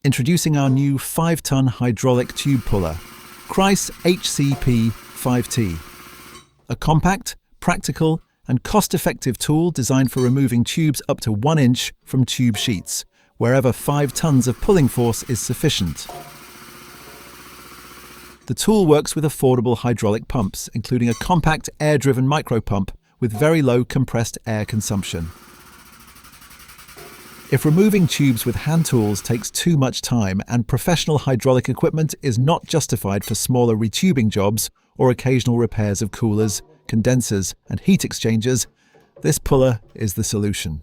Introducing our new 5-ton hydraulic tube puller, KRAIS HCP-5T. A compact, practical, and cost-effective tool designed for removing tubes up to 1 inch from tube sheets, wherever 5 tons of pulling force is sufficient. The tool works with affordable hydraulic pumps, including a compact air-driven micropump with very low compressed air consumption. If removing tubes with hand tools takes too much time and professional hydraulic equipment is not justified for smaller retubing jobs or occasional repairs of coolers, condensers, and heat exchangers, this puller is the solution.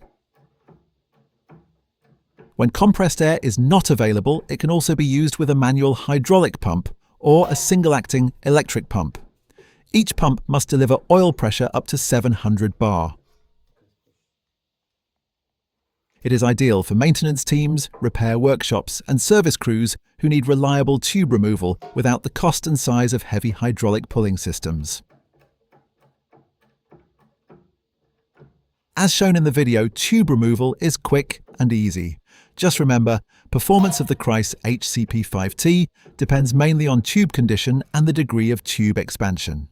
When compressed air is not available, it can also be used with a manual hydraulic pump or a single-acting electric pump. Each pump must deliver oil pressure up to 700 bar. It is ideal for maintenance teams, repair workshops, and service crews who need reliable tube removal without the cost and size of heavy hydraulic pulling systems. As shown in the video, tube removal is quick and easy. Just remember, performance of the KRAIS HCP-5T depends mainly on tube condition and the degree of tube expansion.